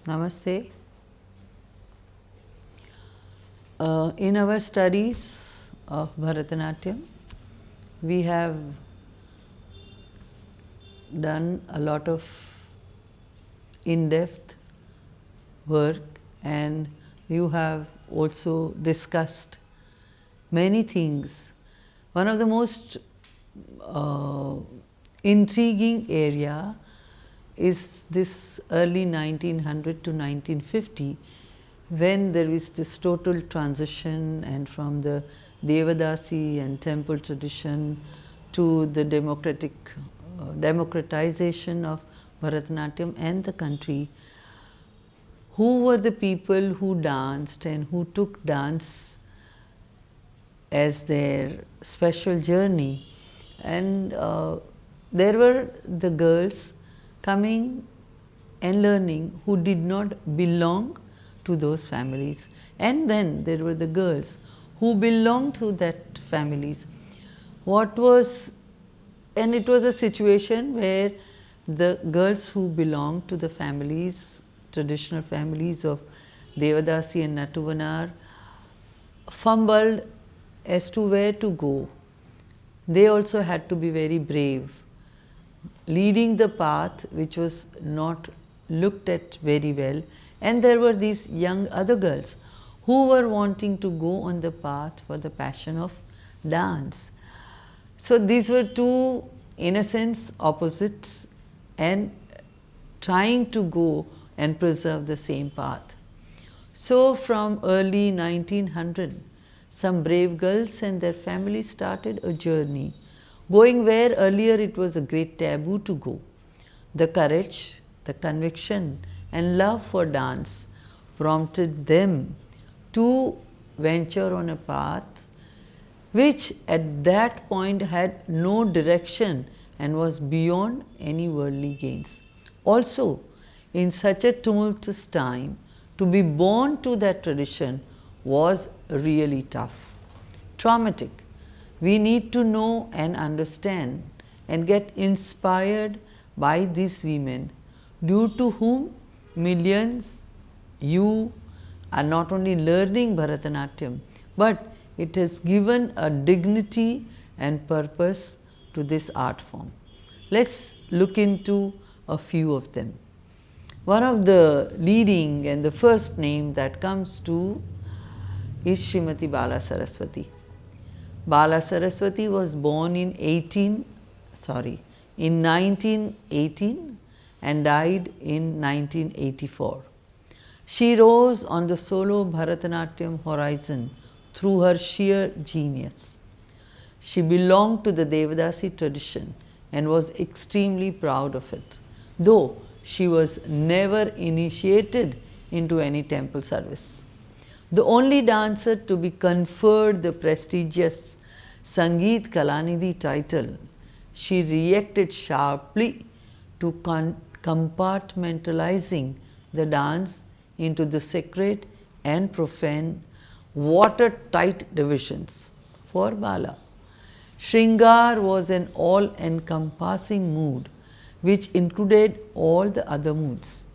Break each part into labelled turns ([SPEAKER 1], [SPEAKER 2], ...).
[SPEAKER 1] Namaste. In our studies of Bharatanatyam, we have done a lot of in-depth work, and you have also discussed many things. One of the most intriguing area is this early 1900 to 1950, when there is this total transition and from the Devadasi and temple tradition to the democratization of Bharatanatyam and the country. Who were the people who danced and who took dance as their special journey? And there were the girls coming and learning who did not belong to those families, and then there were the girls who belonged to that families. And it was a situation where the girls who belonged to the families, traditional families of Devadasi and Natuvanar, fumbled as to where to go. They also had to be very brave, leading the path which was not looked at very well, and there were these young other girls who were wanting to go on the path for the passion of dance. So these were two, in a sense, opposites and trying to go and preserve the same path. So from early 1900, some brave girls and their families started a journey, going where earlier it was a great taboo to go. The courage, the conviction and love for dance prompted them to venture on a path which at that point had no direction and was beyond any worldly gains. Also, in such a tumultuous time, to be born to that tradition was really tough, traumatic. We need to know and understand and get inspired by these women, due to whom millions, you are not only learning Bharatanatyam, but it has given a dignity and purpose to this art form. Let's look into a few of them. One of the leading and the first name that comes to is Srimati Bala Saraswati. Bala Saraswati was born in 1918 and died in 1984. She rose on the solo Bharatanatyam horizon through her sheer genius. She belonged to the Devadasi tradition and was extremely proud of it, though she was never initiated into any temple service. The only dancer to be conferred the prestigious Sangeet Kalanidhi title, she reacted sharply to compartmentalizing the dance into the sacred and profane, watertight divisions. For Bala, Shringar was an all-encompassing mood which included all the other moods.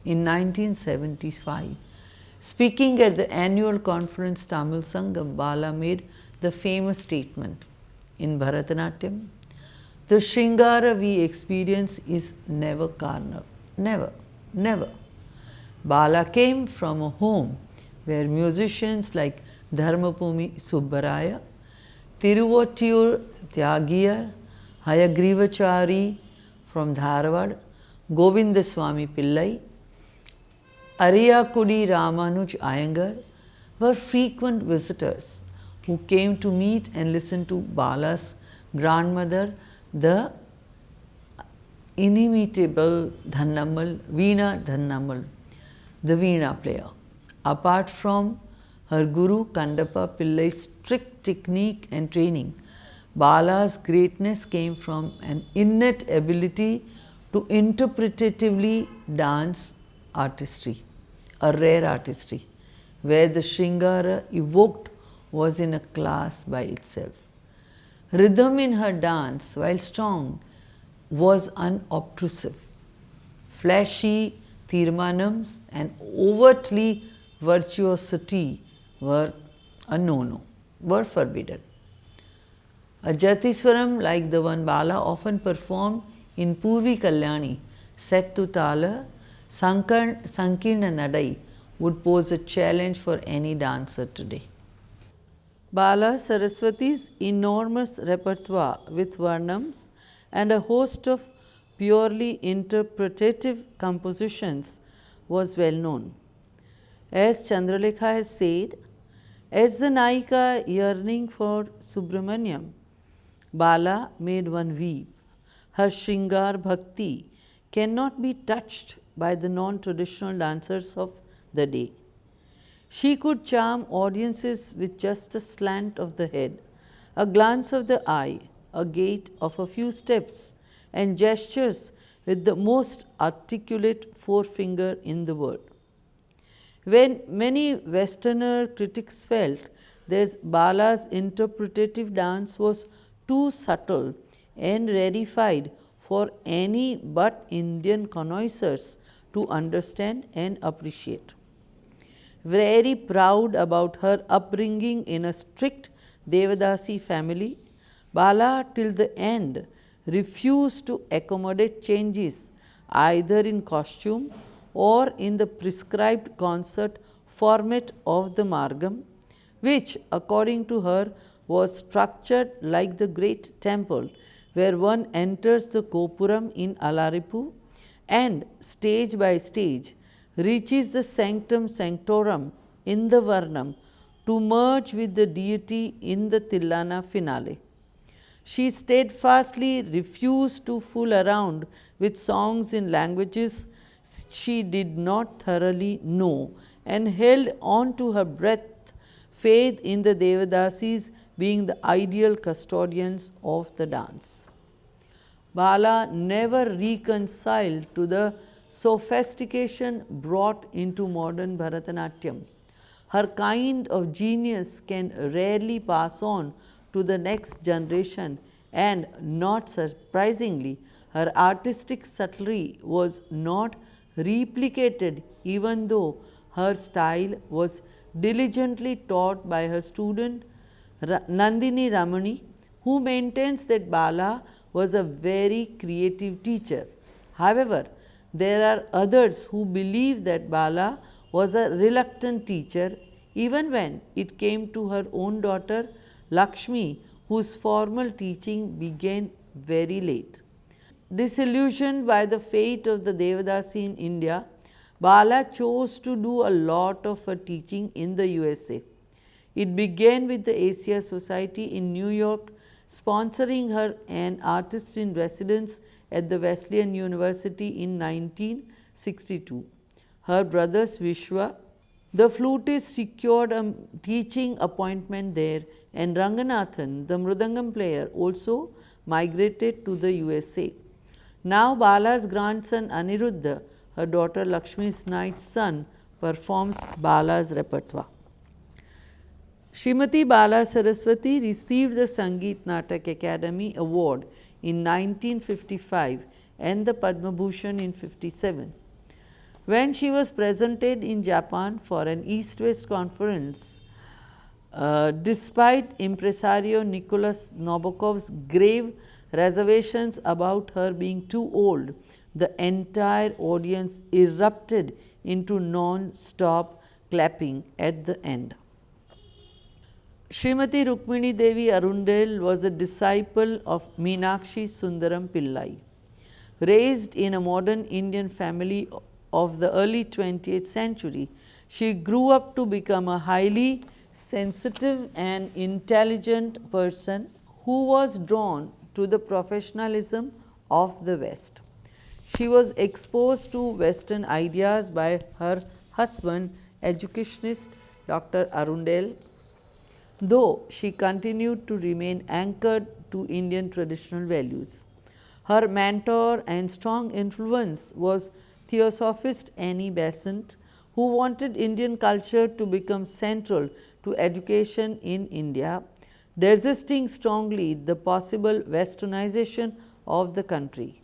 [SPEAKER 1] In 1975, speaking at the annual conference Tamil Sangam, Bala made the famous statement, in Bharatanatyam, the Shringara we experience is never carnal, never, never. Bala came from a home where musicians like Dharmapumi Subbaraya, Tiruvottiur Tyagiyar, Hayagrivachari from Dharwad, Govindaswamy Pillai, Ariyakudi Ramanuj Iyengar were frequent visitors who came to meet and listen to Bala's grandmother, the inimitable Veena Dhannammal, the Veena player. Apart from her guru Kandappa Pillai's strict technique and training, Bala's greatness came from an innate ability to interpretatively dance artistry, a rare artistry, where the Shringara evoked was in a class by itself. Rhythm in her dance, while strong, was unobtrusive. Flashy, Tirmanams, and overtly virtuosity were a no-no, were forbidden. A Jatiswaram like the one Bala often performed in Purvi Kalyani, set to Tala, Sankirna Nadai, would pose a challenge for any dancer today. Bala Saraswati's enormous repertoire with Varnams and a host of purely interpretative compositions was well known. As Chandralekha has said, as the Naika yearning for Subramanyam, Bala made one weep. Her Shringar Bhakti cannot be touched by the non-traditional dancers of the day. She could charm audiences with just a slant of the head, a glance of the eye, a gait of a few steps, and gestures with the most articulate forefinger in the world. When many Westerner critics felt that Bala's interpretative dance was too subtle and rarefied for any but Indian connoisseurs to understand and appreciate. Very proud about her upbringing in a strict Devadasi family, Bala till the end refused to accommodate changes either in costume or in the prescribed concert format of the Margam, which according to her was structured like the great temple where one enters the Kopuram in Alaripu and stage by stage reaches the sanctum sanctorum in the Varnam to merge with the deity in the Tillana finale. She steadfastly refused to fool around with songs in languages she did not thoroughly know and held on to her breath, faith in the Devadasis being the ideal custodians of the dance. Bala never reconciled to the sophistication brought into modern Bharatanatyam. Her kind of genius can rarely pass on to the next generation, and not surprisingly, her artistic subtlety was not replicated even though her style was diligently taught by her student Nandini Ramani, who maintains that Bala was a very creative teacher. However, there are others who believe that Bala was a reluctant teacher even when it came to her own daughter Lakshmi, whose formal teaching began very late. Disillusioned by the fate of the Devadasi in India, Bala chose to do a lot of her teaching in the USA. It began with the Asia Society in New York sponsoring her an artist in residence at the Wesleyan University in 1962. Her brothers Vishwa, the flutist, secured a teaching appointment there, and Ranganathan, the mridangam player, also migrated to the USA. Now Bala's grandson Aniruddha, her daughter Lakshmi's ninth son, performs Bala's repertoire. Srimati Bala Saraswati received the Sangeet Natak Academy Award in 1955 and the Padma Bhushan in 1957. When she was presented in Japan for an East-West conference, despite impresario Nicholas Nabokov's grave reservations about her being too old, the entire audience erupted into non-stop clapping at the end. Srimati Rukmini Devi Arundel was a disciple of Meenakshi Sundaram Pillai. Raised in a modern Indian family of the early 20th century, she grew up to become a highly sensitive and intelligent person who was drawn to the professionalism of the West. She was exposed to Western ideas by her husband, educationist Dr. Arundel, though she continued to remain anchored to Indian traditional values. Her mentor and strong influence was Theosophist Annie Besant, who wanted Indian culture to become central to education in India, resisting strongly the possible westernization of the country.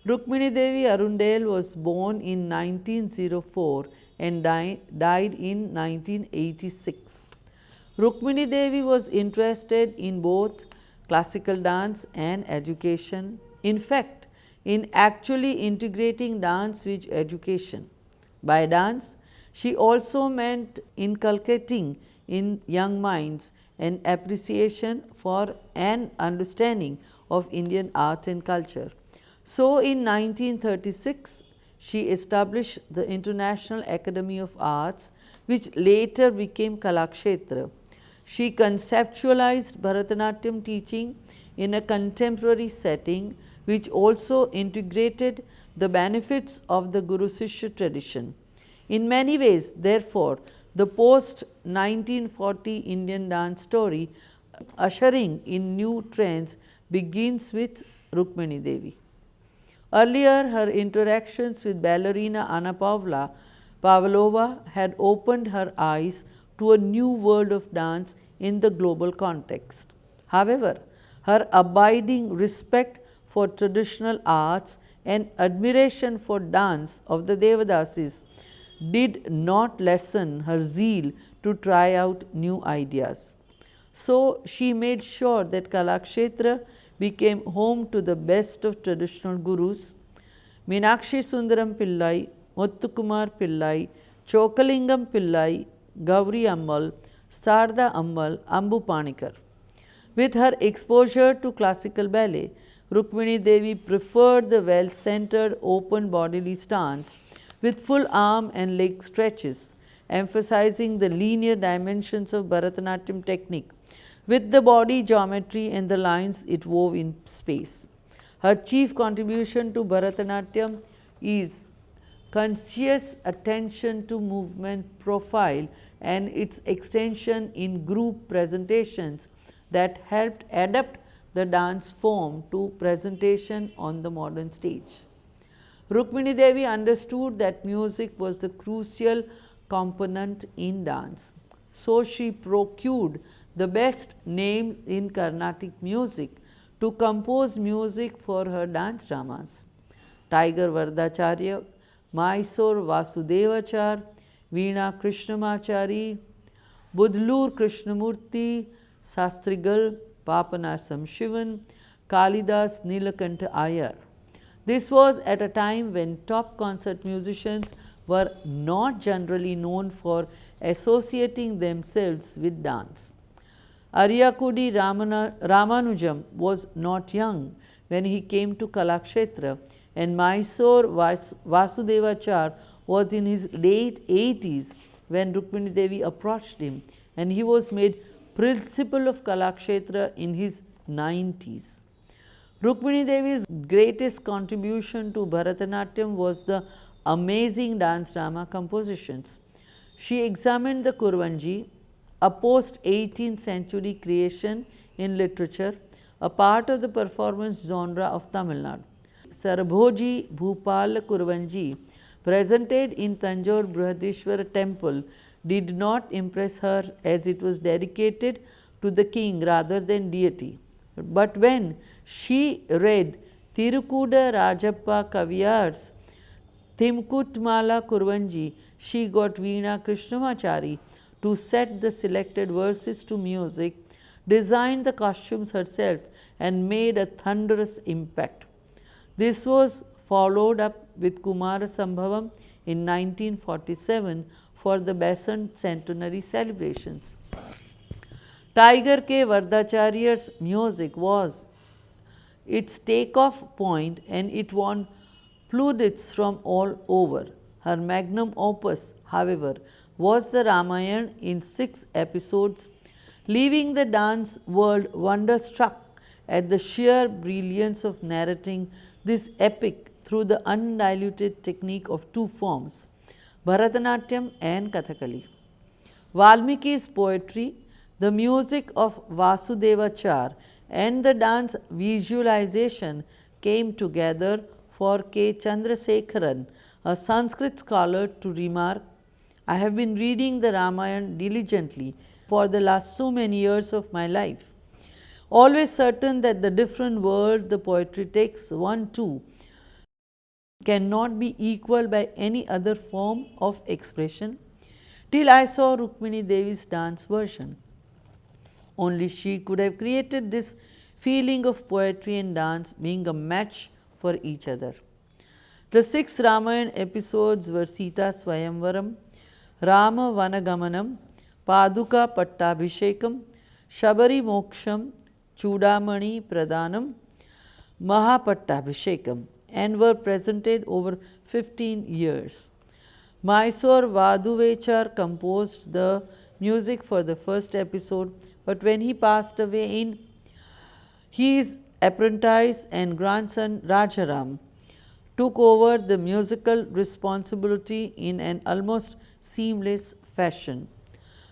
[SPEAKER 1] Rukmini Devi Arundale was born in 1904 and died in 1986. Rukmini Devi was interested in both classical dance and education. In fact, in actually integrating dance with education. By dance, she also meant inculcating in young minds an appreciation for and understanding of Indian art and culture. So, in 1936, she established the International Academy of Arts, which later became Kalakshetra. She conceptualized Bharatanatyam teaching in a contemporary setting, which also integrated the benefits of the Guru Sishya tradition. In many ways, therefore, the post 1940 Indian dance story, ushering in new trends, begins with Rukmini Devi. Earlier, her interactions with ballerina Anna Pavlova had opened her eyes to a new world of dance in the global context. However, her abiding respect for traditional arts and admiration for dance of the Devadasis did not lessen her zeal to try out new ideas. So, she made sure that Kalakshetra became home to the best of traditional gurus. Meenakshi Sundaram Pillai, Muthukumar Pillai, Chokalingam Pillai, Gauri Ammal, Sarda Ammal, Ambu Panikar. With her exposure to classical ballet, Rukmini Devi preferred the well-centered open bodily stance with full arm and leg stretches, emphasizing the linear dimensions of Bharatanatyam technique with the body geometry and the lines it wove in space. Her chief contribution to Bharatanatyam is conscious attention to movement profile and its extension in group presentations that helped adapt the dance form to presentation on the modern stage. Rukmini Devi understood that music was the crucial component in dance. So, she procured the best names in Carnatic music to compose music for her dance dramas. Tiger Vardacharya, Mysore Vasudevachar, Veena Krishnamachari, Budlur Krishnamurti, Sastrigal, Papanasam Sivan, Kalidas Nilakanta Iyer. This was at a time when top concert musicians were not generally known for associating themselves with dance. Aryakudi Ramanujam was not young when he came to Kalakshetra, and Mysore Vasudevachar was in his late 80s when Rukmini Devi approached him, and he was made principal of Kalakshetra in his 90s. Rukmini Devi's greatest contribution to Bharatanatyam was the amazing dance drama compositions. She examined the Kurvanji, a post-18th century creation in literature, a part of the performance genre of Tamil Nadu. Sarabhoji Bhupal Kurvanji, presented in Tanjore Brihadishwara temple, did not impress her as it was dedicated to the king rather than deity. But when she read Tirukuda Rajappa Kaviyar's Thimkutmala Kurvanji, she got Veena Krishnamachari to set the selected verses to music, designed the costumes herself, and made a thunderous impact. This was followed up with Kumara Sambhavam in 1947 for the Besant centenary celebrations. Tiger K. Vardacharya's music was its takeoff point, and it won plaudits from all over. Her magnum opus, however, was the Ramayana in 6 episodes, leaving the dance world wonderstruck at the sheer brilliance of narrating this epic through the undiluted technique of 2 forms, Bharatanatyam and Kathakali. Valmiki's poetry, the music of Vasudevachar, and the dance visualization came together for K. Chandrasekharan, a Sanskrit scholar, to remark, "I have been reading the Ramayana diligently for the last so many years of my life, always certain that the different world the poetry takes one to cannot be equaled by any other form of expression till I saw Rukmini Devi's dance version. Only she could have created this feeling of poetry and dance being a match for each other. The 6 Ramayana episodes were Sita Swayamvaram, Rama Vanagamanam, Paduka Pattabhishekam, Shabari Moksham, Chudamani Pradhanam, Mahapattabhishekam, and were presented over 15 years. Mysore Vaduvechar composed the music for the first episode, but when he passed away, his apprentice and grandson Rajaram took over the musical responsibility in an almost seamless fashion.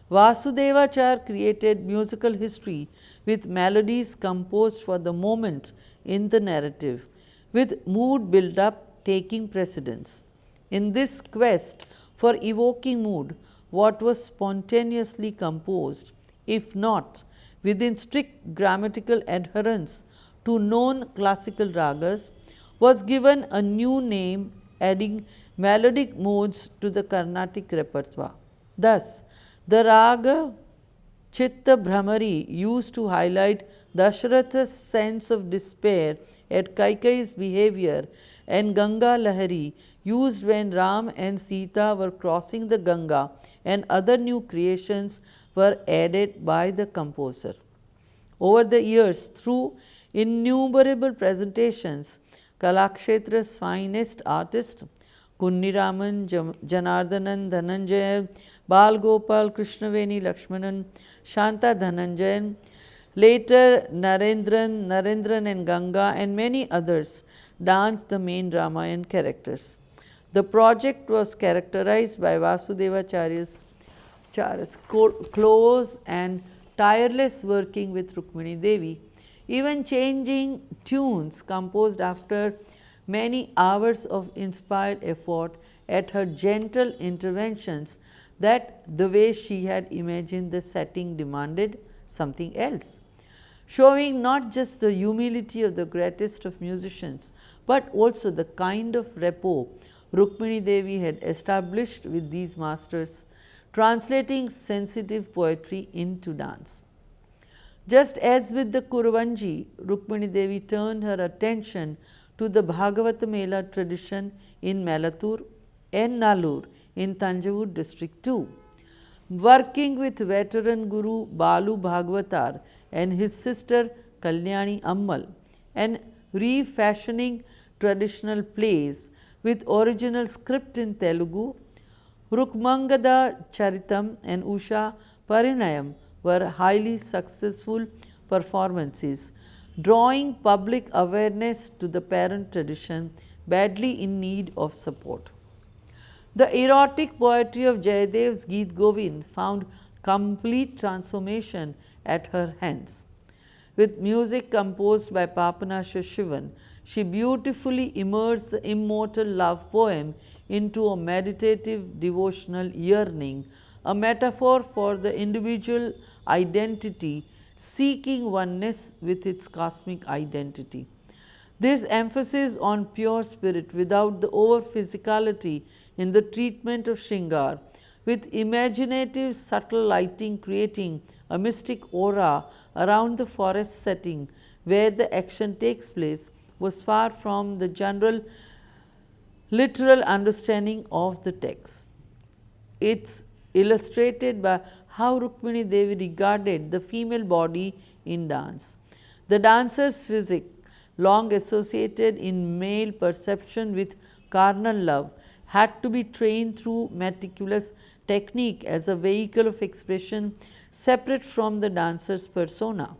[SPEAKER 1] Vasudevachar created musical history with melodies composed for the moment in the narrative, with mood build-up taking precedence. In this quest for evoking mood, what was spontaneously composed, if not within strict grammatical adherence to known classical ragas, was given a new name, adding melodic modes to the Carnatic repertoire. Thus, the raga Chitta Bhramari used to highlight Dasharatha's sense of despair at Kaikeyi's behavior, and Ganga Lahari used when Ram and Sita were crossing the Ganga, and other new creations were added by the composer. Over the years, through innumerable presentations, Kalakshetra's finest artists, Kunniraman, Janardhanan, Dhananjay, Bal Gopal, Krishnaveni, Lakshmanan, Shanta Dhananjayan, later Narendran and Ganga, and many others danced the main Ramayan characters. The project was characterized by Vasudevacharya's close and tireless working with Rukmini Devi, even changing tunes composed after many hours of inspired effort at her gentle interventions, that the way she had imagined the setting demanded something else, showing not just the humility of the greatest of musicians, but also the kind of rapport Rukmini Devi had established with these masters, translating sensitive poetry into dance. Just as with the Kuruvanji, Rukmini Devi turned her attention to the Bhagavata Mela tradition in Melatur and Nallur in Tanjavur district too. Working with veteran Guru Balu Bhagavatar and his sister Kalyani Ammal, and refashioning traditional plays with original script in Telugu, Rukmangada Charitam and Usha Parinayam were highly successful performances, drawing public awareness to the parent tradition badly in need of support. The erotic poetry of Jayadev's Geet Govind found complete transformation at her hands. With music composed by Papanasam Sivan, she beautifully immersed the immortal love poem into a meditative devotional yearning, a metaphor for the individual identity seeking oneness with its cosmic identity. This emphasis on pure spirit without the over physicality in the treatment of Shringar, with imaginative subtle lighting creating a mystic aura around the forest setting where the action takes place, was far from the general literal understanding of the text. It's illustrated by how Rukmini Devi regarded the female body in dance. The dancer's physique, long associated in male perception with carnal love, had to be trained through meticulous technique as a vehicle of expression separate from the dancer's persona.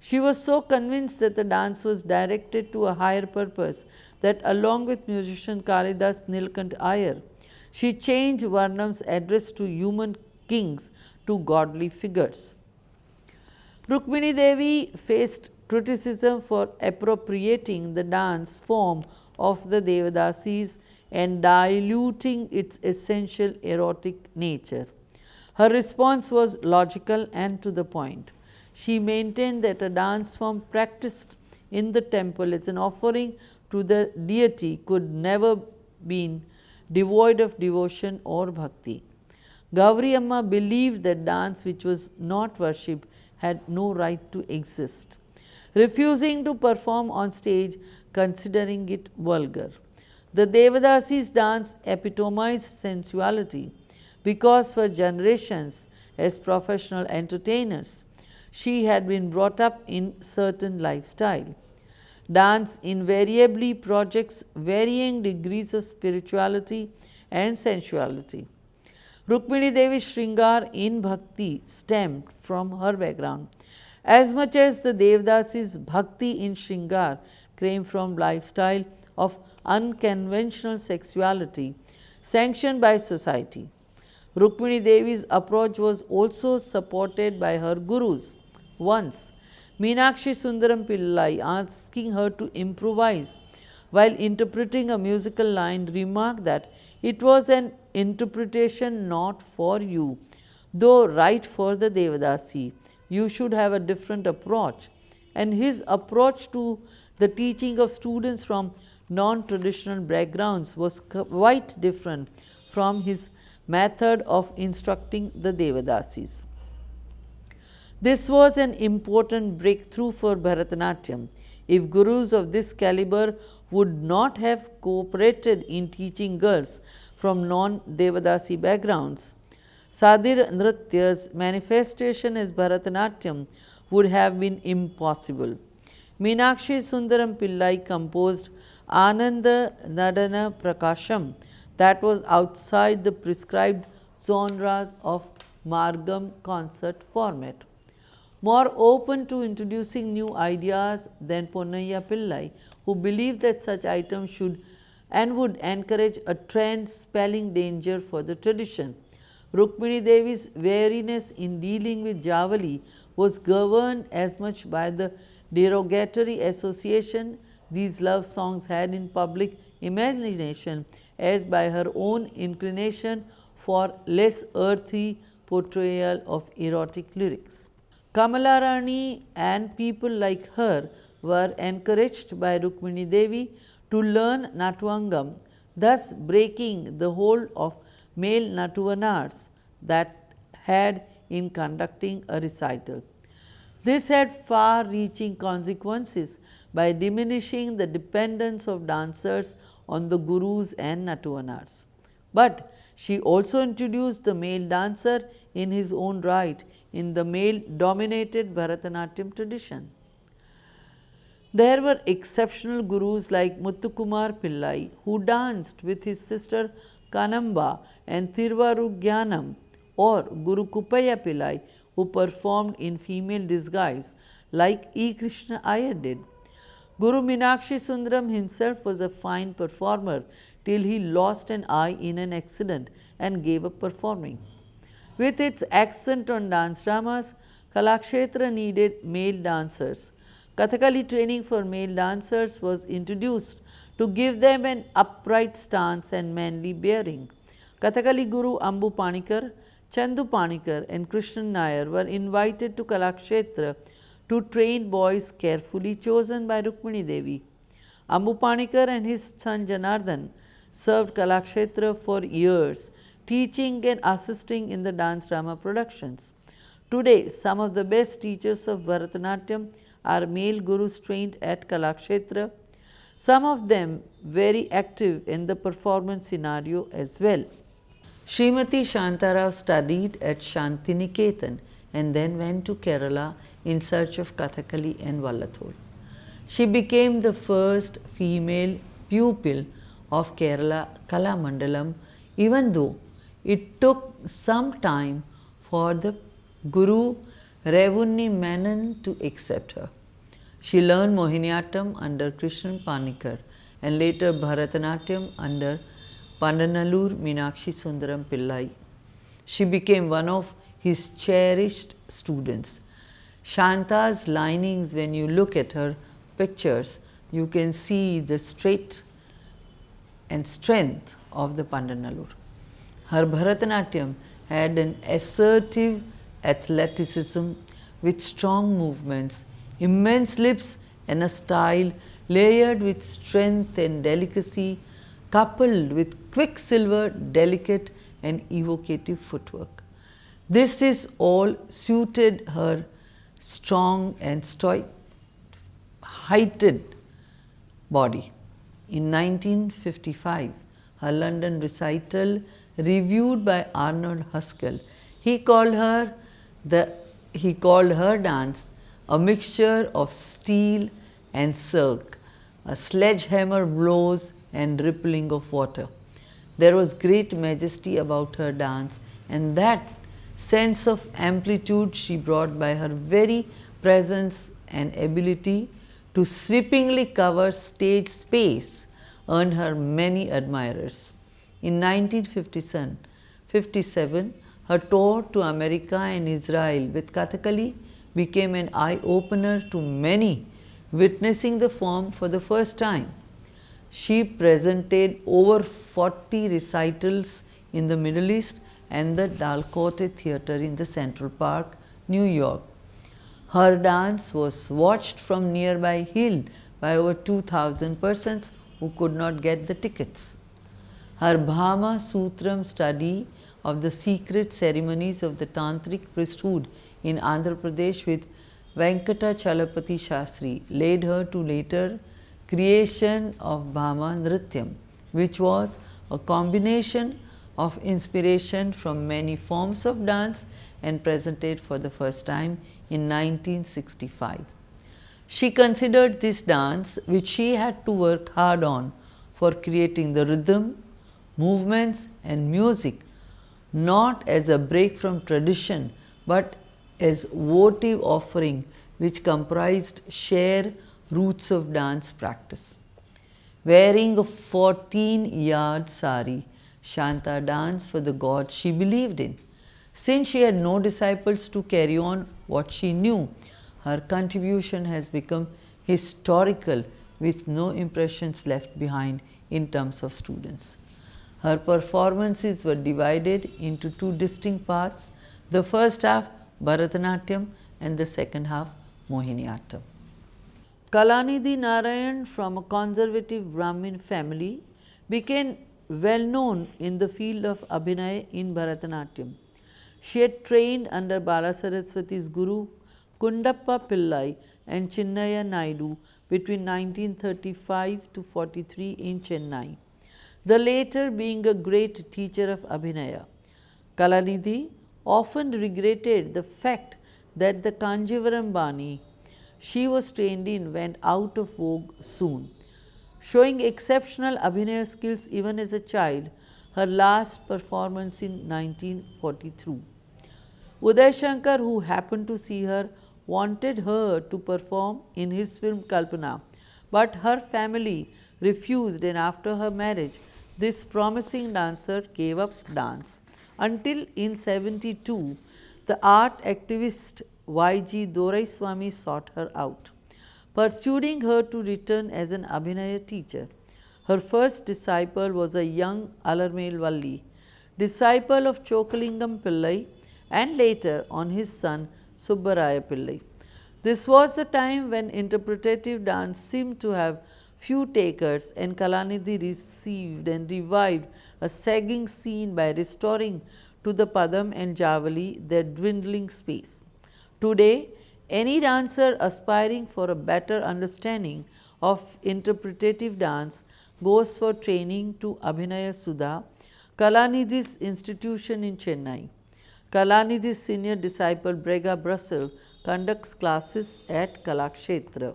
[SPEAKER 1] She was so convinced that the dance was directed to a higher purpose that, along with musician Kalidas Nilkant Iyer, she changed Varnam's address to human kings to godly figures. Rukmini Devi faced criticism for appropriating the dance form of the Devadasis and diluting its essential erotic nature. Her response was logical and to the point. She maintained that a dance form practiced in the temple is an offering to the deity could never be devoid of devotion or bhakti. Gauri Amma believed that dance which was not worshipped had no right to exist, refusing to perform on stage, considering it vulgar. The Devadasi's dance epitomized sensuality because for generations as professional entertainers, she had been brought up in certain lifestyle. Dance invariably projects varying degrees of spirituality and sensuality. Rukmini Devi's Shringar in Bhakti stemmed from her background, as much as the Devdasi's Bhakti in Shringar came from lifestyle of unconventional sexuality sanctioned by society. Rukmini Devi's approach was also supported by her gurus. Once, Meenakshi Sundaram Pillai, asking her to improvise while interpreting a musical line, remarked that it was an interpretation not for you, though right for the Devadasi. You should have a different approach. And his approach to the teaching of students from non-traditional backgrounds was quite different from his method of instructing the Devadasis. This was an important breakthrough for Bharatanatyam. If gurus of this caliber would not have cooperated in teaching girls from non-Devadasi backgrounds, Sadir Nritya's manifestation as Bharatanatyam would have been impossible. Meenakshi Sundaram Pillai composed Ananda, Nadana, Prakasham that was outside the prescribed genres of Margam concert format. More open to introducing new ideas than Ponnaiya Pillai, who believed that such items should and would encourage a trend spelling danger for the tradition. Rukmini Devi's wariness in dealing with Javali was governed as much by the derogatory association these love songs had in public imagination as by her own inclination for less earthy portrayal of erotic lyrics. Kamala Rani and people like her were encouraged by Rukmini Devi to learn Natuvangam, thus breaking the hold of male Natuvanars that had in conducting a recital. This had far reaching consequences by diminishing the dependence of dancers on the gurus and Natuvanars. But she also introduced the male dancer in his own right in the male dominated Bharatanatyam tradition. There were exceptional gurus like Muthukumar Pillai, who danced with his sister Kanamba and Thirvarugyanam, or Guru Kuppaya Pillai, who performed in female disguise like E. Krishna Iyer did. Guru Meenakshi Sundaram himself was a fine performer till he lost an eye in an accident and gave up performing. With its accent on dance dramas, Kalakshetra needed male dancers. Kathakali training for male dancers was introduced to give them an upright stance and manly bearing. Kathakali Guru Ambu Panikar, Chandu Panikar and Krishnan Nair were invited to Kalakshetra to train boys carefully chosen by Rukmini Devi. Ambu Panikar and his son Janardhan served Kalakshetra for years, teaching and assisting in the dance drama productions. Today, some of the best teachers of Bharatanatyam are male gurus trained at Kalakshetra, some of them very active in the performance scenario as well. Srimati Shantarao studied at Shantiniketan and then went to Kerala in search of Kathakali and Vallathol. She became the first female pupil of Kerala Kala Mandalam, even though it took some time for the Guru Revunni Menon to accept her. She learned Mohiniyattam under Krishnan Panikar and later Bharatanatyam under Pandanallur Meenakshi Sundaram Pillai. She became one of his cherished students. Shanta's linings, when you look at her pictures, you can see the straight and strength of the Pandanallur. Her Bharatanatyam had an assertive athleticism with strong movements, immense lips and a style layered with strength and delicacy, coupled with quicksilver, delicate and evocative footwork. This is all suited her strong and stoic, heighted body. In 1955, her London recital, reviewed by Arnold Huskell, he called her dance a mixture of steel and silk, a sledgehammer blows and rippling of water. There was great majesty about her dance, and that sense of amplitude she brought by her very presence and ability to sweepingly cover stage space earned her many admirers. In 1957, her tour to America and Israel with Kathakali became an eye-opener to many witnessing the form for the first time. She presented over 40 recitals in the Middle East and the Dalcote Theatre in the Central Park, New York. Her dance was watched from nearby hill by over 2,000 persons who could not get the tickets. Her Bhama Sutram study of the secret ceremonies of the Tantric priesthood in Andhra Pradesh with Venkata Chalapati Shastri led her to later creation of Bhama Nrityam, which was a combination of inspiration from many forms of dance and presented for the first time in 1965. She considered this dance, which she had to work hard on for creating the rhythm, movements and music, not as a break from tradition but as votive offering which comprised shared roots of dance practice. Wearing a 14-yard sari, Shanta danced for the god she believed in. Since she had no disciples to carry on what she knew, her contribution has become historical with no impressions left behind in terms of students. Her performances were divided into two distinct parts, the first half Bharatanatyam and the second half Mohiniyattam. Kalanidhi Narayan, from a conservative Brahmin family, became well known in the field of Abhinaya in Bharatanatyam. She had trained under Balasaraswati's guru Kundappa Pillai and Chinnaya Naidu between 1935 to 43 in Chennai, the latter being a great teacher of Abhinaya. Kalanidhi often regretted the fact that the Kanjivaram Bani she was trained in went out of vogue soon. Showing exceptional Abhinaya skills even as a child, her last performance in 1942. Uday Shankar, who happened to see her, wanted her to perform in his film Kalpana, but her family refused, and after her marriage, this promising dancer gave up dance. Until in 1972, the art activist Y.G. Doraiswamy sought her out, pursuing her to return as an Abhinaya teacher. Her first disciple was a young Alarmel Valli, disciple of Chokalingam Pillai, and later on his son Subbaraya Pillai. This was the time when interpretative dance seemed to have few takers, and Kalanidhi received and revived a sagging scene by restoring to the Padam and Javali their dwindling space. Today, any dancer aspiring for a better understanding of interpretative dance goes for training to Abhinaya Sudha, Kalanidhi's institution in Chennai. Kalanidhi's senior disciple Brega Brussel conducts classes at Kalakshetra.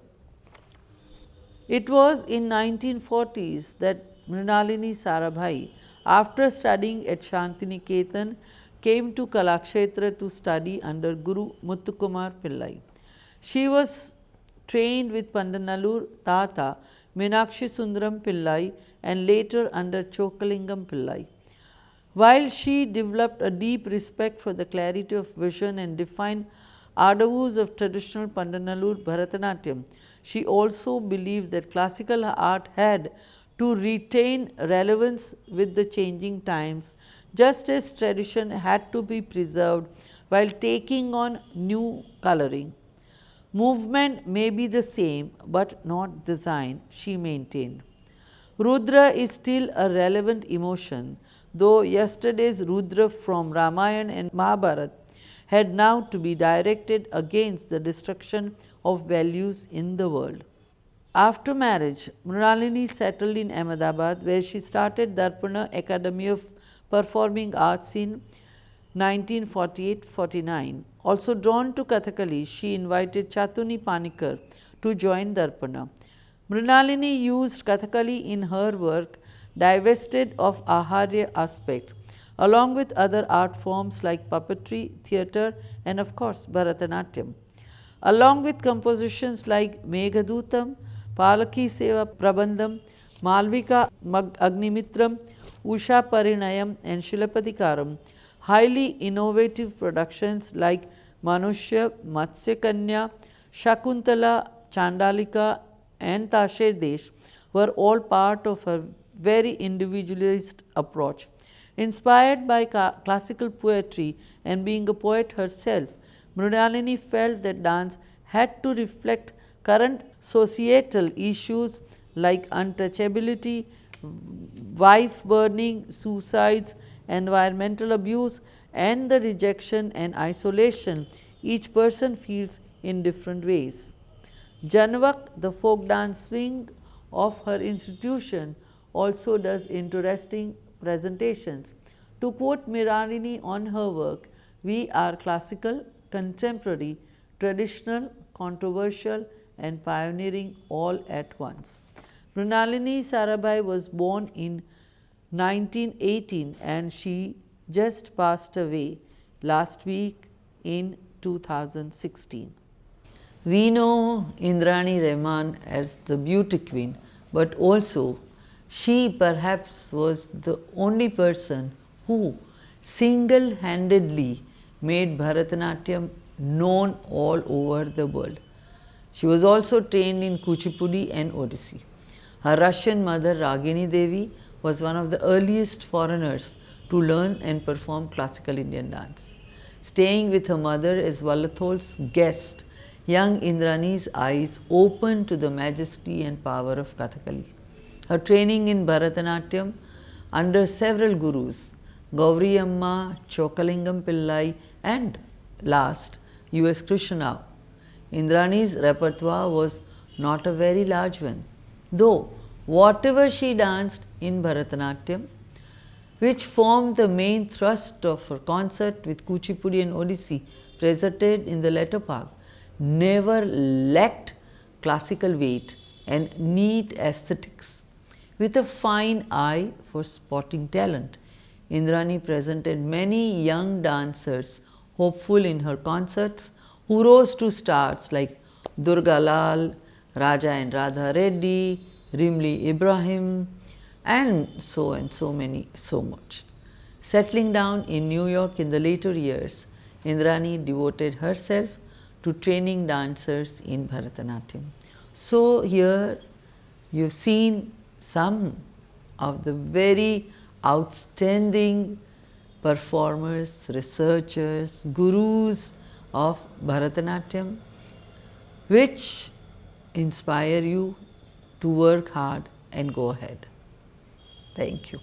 [SPEAKER 1] It was in 1940s that Mrinalini Sarabhai, after studying at Shantiniketan, came to Kalakshetra to study under Guru Muthukumar Pillai. She was trained with Pandanallur Tata Meenakshi Sundaram Pillai and later under Chokalingam Pillai. While she developed a deep respect for the clarity of vision and defined adavus of traditional Pandanallur Bharatanatyam, she also believed that classical art had to retain relevance with the changing times, just as tradition had to be preserved while taking on new coloring. Movement may be the same, but not design, she maintained. Rudra is still a relevant emotion, though yesterday's Rudra from Ramayana and Mahabharata had now to be directed against the destruction of values in the world. After marriage, Mrinalini settled in Ahmedabad, where she started Darpana Academy of Performing Arts in 1948-49. Also drawn to Kathakali, she invited Chatuni Panikar to join Darpana. Mrinalini used Kathakali in her work, divested of Aharya aspect, along with other art forms like puppetry, theatre, and of course Bharatanatyam. Along with compositions like Meghadutam, Palaki Seva Prabandham, Malvika Agnimitram, Usha Parinayam, and Shilapadikaram, highly innovative productions like Manushya, Matsya Kanya, Shakuntala, Chandalika, and Tasher Desh were all part of her very individualist approach. Inspired by classical poetry and being a poet herself, Mrinalini felt that dance had to reflect current societal issues like untouchability, wife burning, suicides, environmental abuse, and the rejection and isolation each person feels in different ways. Janvak, the folk dance wing of her institution, also does interesting presentations. To quote Mrinalini on her work, we are classical, contemporary, traditional, controversial, and pioneering all at once. Mrinalini Sarabhai was born in 1918 and she just passed away last week in 2016. We know Indrani Rahman as the beauty queen, but also she perhaps was the only person who single-handedly made Bharatanatyam known all over the world. She was also trained in Kuchipudi and Odissi. Her Russian mother Ragini Devi was one of the earliest foreigners to learn and perform classical Indian dance. Staying with her mother as Vallathol's guest, young Indrani's eyes opened to the majesty and power of Kathakali. Her training in Bharatanatyam under several gurus, Gauri Amma, Chokalingam Pillai, and last, U.S. Krishnarao. Indrani's repertoire was not a very large one, though whatever she danced in Bharatanatyam, which formed the main thrust of her concert with Kuchipudi and Odissi presented in the latter part, never lacked classical weight and neat aesthetics. With a fine eye for spotting talent, Indrani presented many young dancers hopeful in her concerts who rose to stars like Durga Lal, Raja and Radha Reddy, Rimli Ibrahim, and so much. Settling down in New York in the later years, Indrani devoted herself to training dancers in Bharatanatyam. So here you've seen some of the very outstanding performers, researchers, gurus of Bharatanatyam, which inspire you to work hard and go ahead. Thank you.